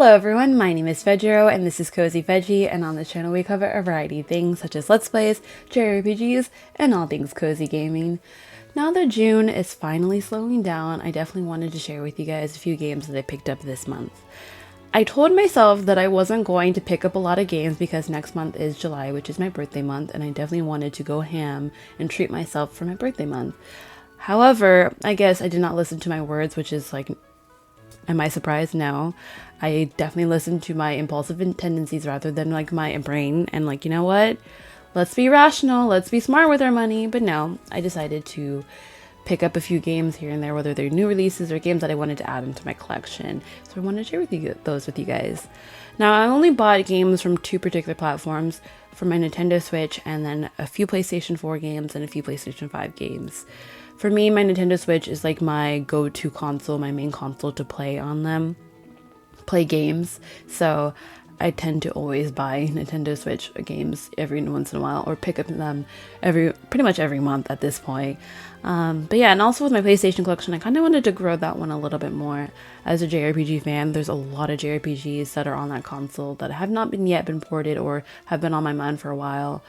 Hello everyone, my name is Vegiro and this is Cozy Veggie, and on this channel we cover a variety of things such as Let's Plays, JRPGs, and all things cozy gaming. Now that June is finally slowing down, I definitely wanted to share with you guys a few games that I picked up this month. I told myself that I wasn't going to pick up a lot of games because next month is July, which is my birthday month, and I definitely wanted to go ham and treat myself for my birthday month. However, I guess I did not listen to my words, which is like, am I surprised? No. I definitely listened to my impulsive tendencies rather than like my brain and like, you know what? Let's be rational, let's be smart with our money. But no, I decided to pick up a few games here and there, whether they're new releases or games that I wanted to add into my collection. So I wanted to share those with you guys. Now, I only bought games from two particular platforms, for my Nintendo Switch and then a few PlayStation 4 games and a few PlayStation 5 games. For me, my Nintendo Switch is like my go-to console, my main console to play on them, play games. So I tend to always buy Nintendo Switch games every once in a while, or pick up them pretty much every month at this point. But yeah, and also with my PlayStation collection, I kind of wanted to grow that one a little bit more. As a JRPG fan, there's a lot of JRPGs that are on that console that have not yet been ported or have been on my mind for a while.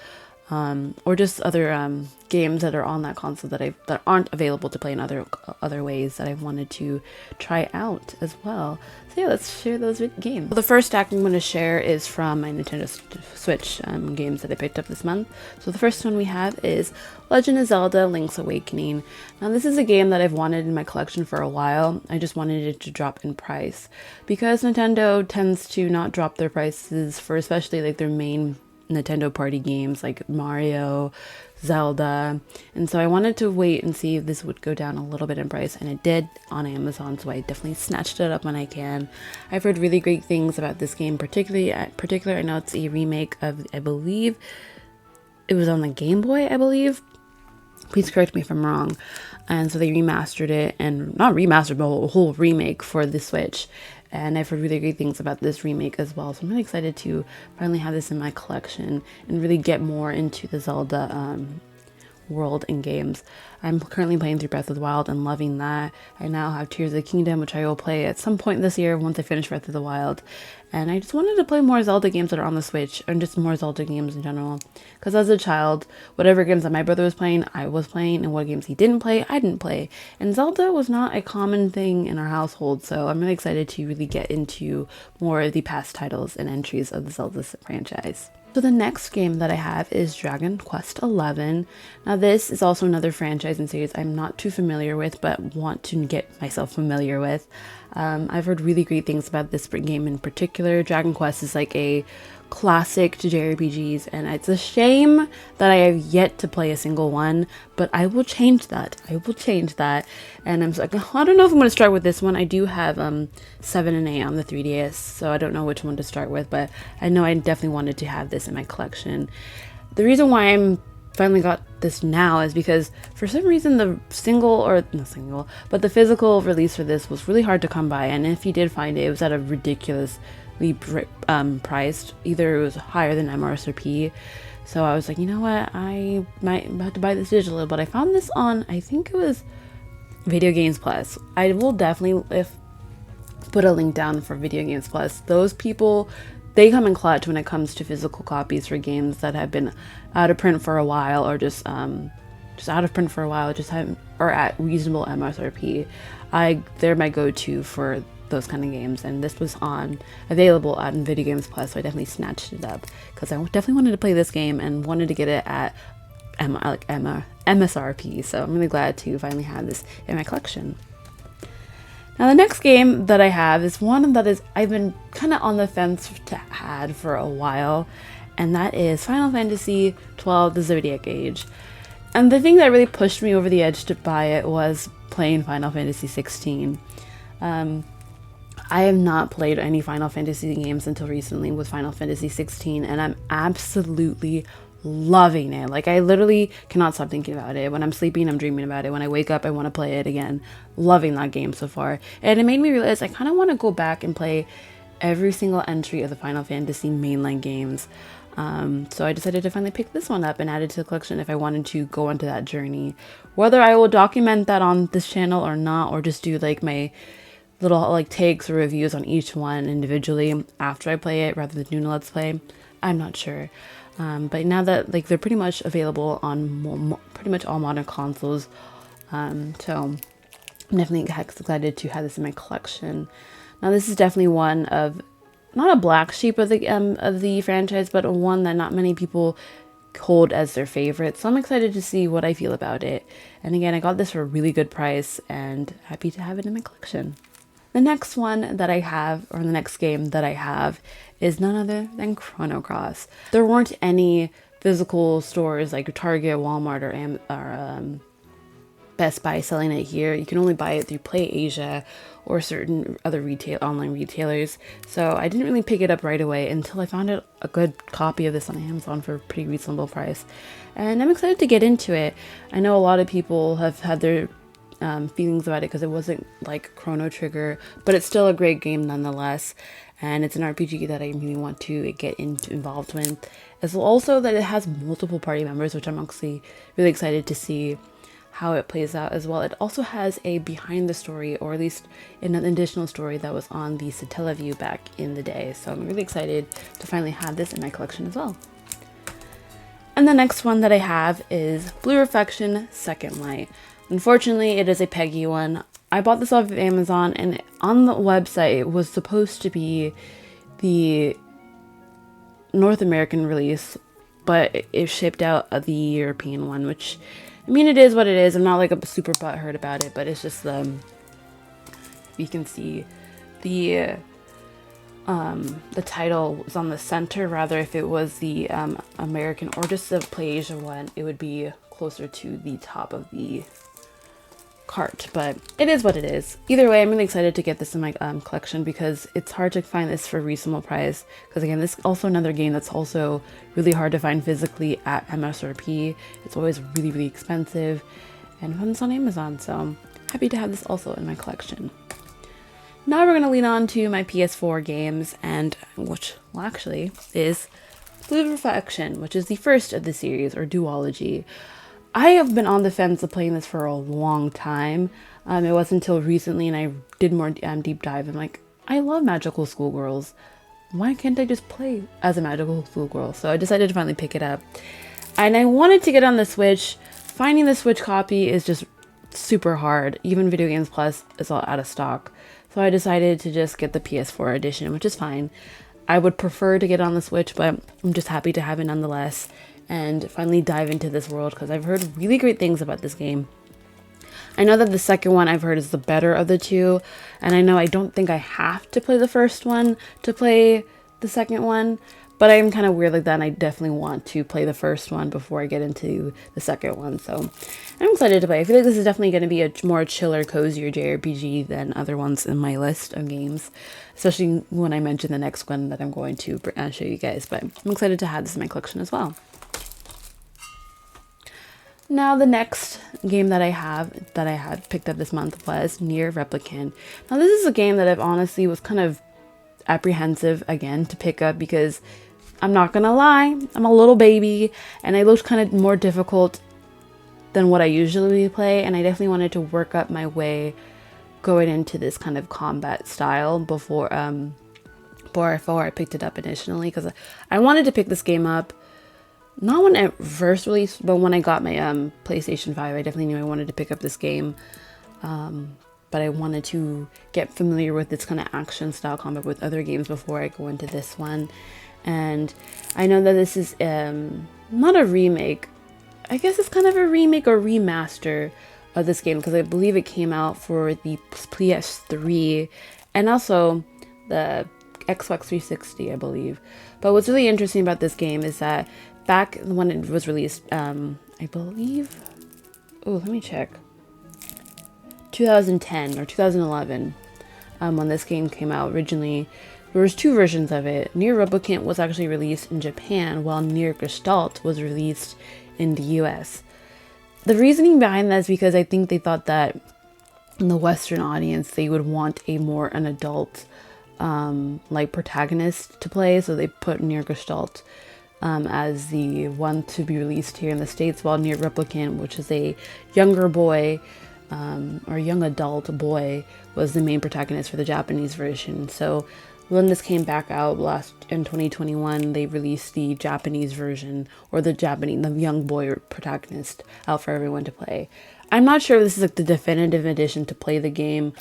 Or just other games that are on that console that aren't available to play in other ways that I wanted to try out as well. So yeah, let's share those games. The first stack I'm going to share is from my Nintendo Switch games that I picked up this month. So the first one we have is Legend of Zelda: Link's Awakening. Now this is a game that I've wanted in my collection for a while. I just wanted it to drop in price because Nintendo tends to not drop their prices for especially like their main Nintendo party games like Mario, Zelda, and so I wanted to wait and see if this would go down a little bit in price, and it did on Amazon, so I definitely snatched it up when I can. I've heard really great things about this game, particularly I know it's a remake of, I believe it was on the Game Boy, I believe. Please correct me if I'm wrong. And so they remastered it, and not remastered, but a whole remake for the Switch. And I've heard really great things about this remake as well. So I'm really excited to finally have this in my collection and really get more into the Zelda world and games. I'm currently playing through Breath of the Wild and loving that. I now have Tears of the Kingdom, which I will play at some point this year once I finish Breath of the Wild. And I just wanted to play more Zelda games that are on the Switch, and just more Zelda games in general. Because as a child, whatever games that my brother was playing, I was playing, and what games he didn't play, I didn't play. And Zelda was not a common thing in our household, so I'm really excited to really get into more of the past titles and entries of the Zelda franchise. So the next game that I have is Dragon Quest XI. Now this is also another franchise and series I'm not too familiar with, but want to get myself familiar with. I've heard really great things about this game in particular. Dragon Quest is like a classic to JRPGs, and it's a shame that I have yet to play a single one, but I will change that. And I'm like, I don't know if I'm going to start with this one. I do have 7 and 8 on the 3DS, so I don't know which one to start with, but I know I definitely wanted to have this in my collection. The reason why I'm finally got this now is because for some reason the the physical release for this was really hard to come by, and if you did find it, it was at a ridiculously priced. Either it was higher than MSRP, so I was like, you know what, I might have to buy this digitally, but I found this on, I think it was Video Games Plus. I will definitely put a link down for Video Games Plus. Those people, they come in clutch when it comes to physical copies for games that have been out of print for a while, or just out of print for a while, or at reasonable MSRP. They're my go-to for those kind of games, and this was available on Video Games Plus, so I definitely snatched it up because I definitely wanted to play this game and wanted to get it at MSRP. So I'm really glad to finally have this in my collection. Now the next game that I have is one that I've been kind of on the fence to add for a while, and that is Final Fantasy XII: The Zodiac Age. And the thing that really pushed me over the edge to buy it was playing Final Fantasy 16. I have not played any Final Fantasy games until recently with Final Fantasy 16, and I'm absolutely loving it. Like, I literally cannot stop thinking about it. When I'm sleeping, I'm dreaming about it. When I wake up, I want to play it again. Loving that game so far. And it made me realize I kind of want to go back and play every single entry of the Final Fantasy mainline games. So I decided to finally pick this one up and add it to the collection if I wanted to go onto that journey. Whether I will document that on this channel or not, or just do like my little like takes or reviews on each one individually after I play it rather than doing a let's play. I'm not sure. But now that like they're pretty much available on pretty much all modern consoles, so I'm definitely excited to have this in my collection. Now this is definitely one of, not a black sheep of the franchise, but one that not many people hold as their favorite. So I'm excited to see what I feel about it. And again, I got this for a really good price and happy to have it in my collection. The next one that I have, or the next game that I have, is none other than Chrono Cross. There weren't any physical stores like Target, Walmart, or Best Buy selling it here. You can only buy it through PlayAsia or certain other online retailers. So I didn't really pick it up right away until I found a good copy of this on Amazon for a pretty reasonable price. And I'm excited to get into it. I know a lot of people have had their feelings about it because it wasn't like Chrono Trigger, but it's still a great game nonetheless. And it's an RPG that I really want to get involved with. As well also that it has multiple party members, which I'm actually really excited to see how it plays out as well. It also has a behind the story, or at least an additional story that was on the Satellaview back in the day. So I'm really excited to finally have this in my collection as well. And the next one that I have is Blue Reflection Second Light. Unfortunately, it is a PEGI one. I bought this off of Amazon, and on the website it was supposed to be the North American release, but it shipped out the European one, which, I mean, it is what it is. I'm not like a super butthurt about it, but it's just you can see the title was on the center. Rather, if it was the American or just the PlayAsia one, it would be closer to the top of the cart, but it is what it is. Either way, I'm really excited to get this in my collection because it's hard to find this for a reasonable price, because again, this is also another game that's also really hard to find physically at MSRP. It's always really expensive, and it's on Amazon, so I'm happy to have this also in my collection. Now we're going to lean on to my PS4 games, and which actually is Blue Reflection, which is the first of the series, or duology. I have been on the fence of playing this for a long time. It wasn't until recently, and I did more deep dive. I'm like, I love magical schoolgirls. Why can't I just play as a magical schoolgirl? So I decided to finally pick it up. And I wanted to get on the Switch. Finding the Switch copy is just super hard. Even Video Games Plus is all out of stock. So I decided to just get the PS4 edition, which is fine. I would prefer to get on the Switch, but I'm just happy to have it nonetheless and finally dive into this world because I've heard really great things about this game. I know that the second one I've heard is the better of the two, and I know I don't think I have to play the first one to play the second one, but I'm kind of weird like that, and I definitely want to play the first one before I get into the second one, so I'm excited to play. I feel like this is definitely going to be a more chiller, cozier JRPG than other ones in my list of games, especially when I mention the next one that I'm going to show you guys, but I'm excited to have this in my collection as well. Now the next game that I had picked up this month was NieR Replicant. Now this is a game that I've honestly was kind of apprehensive again to pick up because I'm not gonna lie, I'm a little baby and it looked kind of more difficult than what I usually play, and I definitely wanted to work up my way going into this kind of combat style before I picked it up initially, because I wanted to pick this game up not when it first released, but when I got my PlayStation 5, I definitely knew I wanted to pick up this game. But I wanted to get familiar with this kind of action style combat with other games before I go into this one. And I know that this is not a remake. I guess it's kind of a remake or remaster of this game, because I believe it came out for the PS3 and also the Xbox 360, I believe. But what's really interesting about this game is that back when it was released, I believe, let me check, 2010 or 2011, when this game came out originally, there was two versions of it. NieR Replicant was actually released in Japan, while NieR Gestalt was released in the US. The reasoning behind that is because I think they thought that in the Western audience, they would want an adult, like protagonist to play, so they put NieR Gestalt as the one to be released here in the States, while NieR Replicant, which is a younger boy, or young adult boy was the main protagonist for the Japanese version. So when this came back out last in 2021, they released the Japanese version, or the young boy protagonist out for everyone to play. I'm not sure if this is like the definitive edition to play the game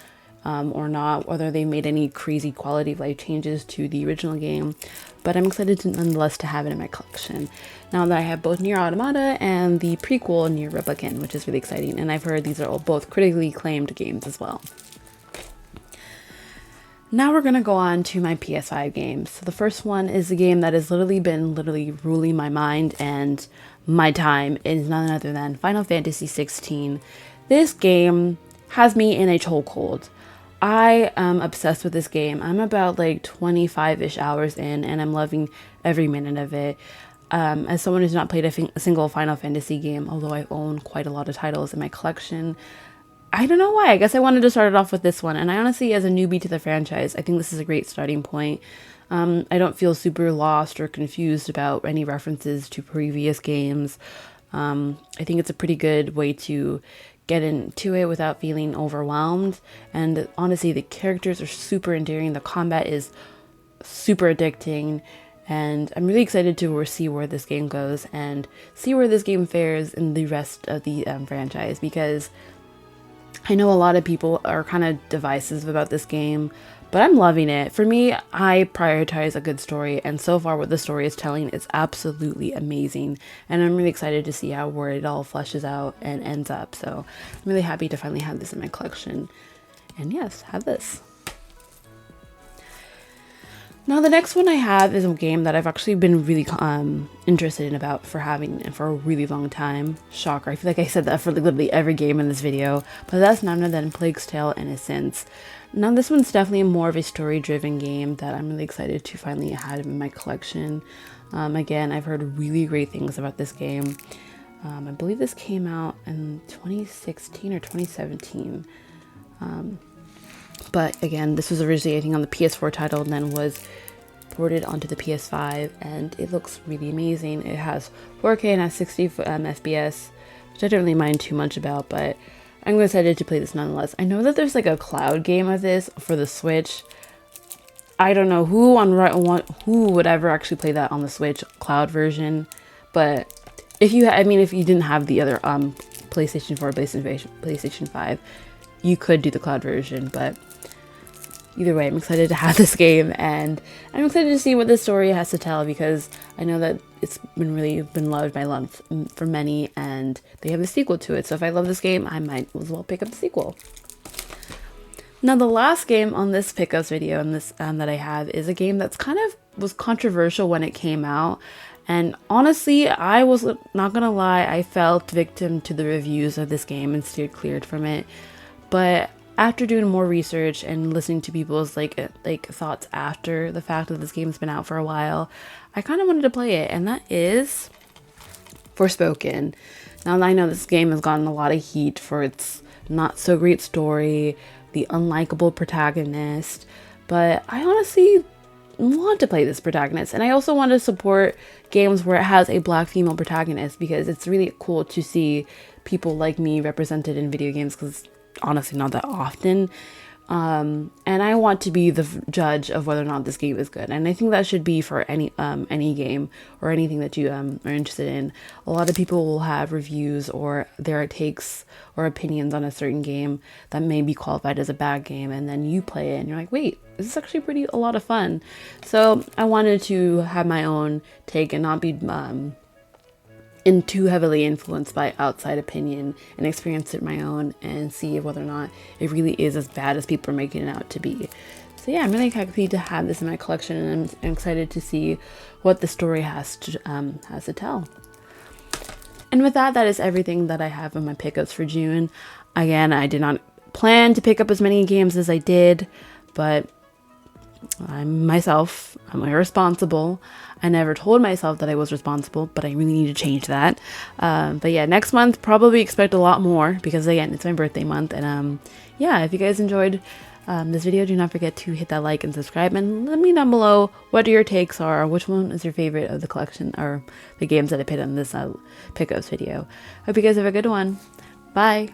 or not, whether they made any crazy quality of life changes to the original game, but I'm excited to nonetheless to have it in my collection. Now that I have both Nier Automata and the prequel Nier Replicant, which is really exciting, and I've heard these are all both critically acclaimed games as well. Now we're gonna go on to my PS5 games. So the first one is a game that has been ruling my mind and my time. It is none other than Final Fantasy 16. This game has me in a chokehold. I am obsessed with this game. I'm about like 25-ish hours in, and I'm loving every minute of it. As someone who's not played a single Final Fantasy game, although I own quite a lot of titles in my collection, I don't know why. I guess I wanted to start it off with this one. And I honestly, as a newbie to the franchise, I think this is a great starting point. I don't feel super lost or confused about any references to previous games. I think it's a pretty good way to get into it without feeling overwhelmed. And honestly, the characters are super endearing. The combat is super addicting. And I'm really excited to see where this game goes and see where this game fares in the rest of the franchise, because I know a lot of people are kind of divisive about this game, but I'm loving it. For me, I prioritize a good story, and so far what the story is telling is absolutely amazing, and I'm really excited to see where it all fleshes out and ends up. So I'm really happy to finally have this in my collection, and yes, have this. Now the next one I have is a game that I've actually been really interested in for having for a really long time. Shocker, I feel like I said that for literally every game in this video, but that's none other than Plague's Tale: Innocence. Now this one's definitely more of a story-driven game that I'm really excited to finally have in my collection. Again, I've heard really great things about this game. I believe this came out in 2016 or 2017. But again, this was originally, I think, on the PS4 title and then was ported onto the PS5, and it looks really amazing. It has 4K and has 60 FPS, which I don't really mind too much about, but I'm excited to play this nonetheless. I know that there's like a cloud game of this for the Switch. I don't know who would ever actually play that on the Switch cloud version, but if you didn't have the other PlayStation 4, PlayStation 5, you could do the cloud version. But either way, I'm excited to have this game, and I'm excited to see what this story has to tell, because I know that it's been loved for many, and they have a sequel to it. So if I love this game, I might as well pick up the sequel. Now the last game on this pickups video and this that I have is a game that's was controversial when it came out, and honestly, I was not gonna lie, I fell victim to the reviews of this game and steered clear from it. But after doing more research and listening to people's like thoughts after the fact that this game's been out for a while, I kind of wanted to play it, and that is Forspoken. Now I know this game has gotten a lot of heat for its not so great story, the unlikable protagonist, but I honestly want to play this protagonist, and I also want to support games where it has a black female protagonist, because it's really cool to see people like me represented in video games, because honestly not that often, and I want to be the judge of whether or not this game is good, and I think that should be for any game or anything that you are interested in. A lot of people will have reviews or their takes or opinions on a certain game that may be qualified as a bad game, and then you play it and you're like, wait, this is actually a lot of fun. So I wanted to have my own take and not be too heavily influenced by outside opinion, and experience it my own and see whether or not it really is as bad as people are making it out to be. So yeah, I'm really happy to have this in my collection, and I'm excited to see what the story has to tell. And with that is everything that I have in my pickups for June. Again, I did not plan to pick up as many games as I did, but I'm irresponsible. I never told myself that I was responsible, but I really need to change that. But yeah, next month probably expect a lot more, because again, it's my birthday month. And yeah, if you guys enjoyed this video, do not forget to hit that like and subscribe, and let me know down below what your takes are, which one is your favorite of the collection or the games that I put on this pickups video. Hope you guys have a good one. Bye.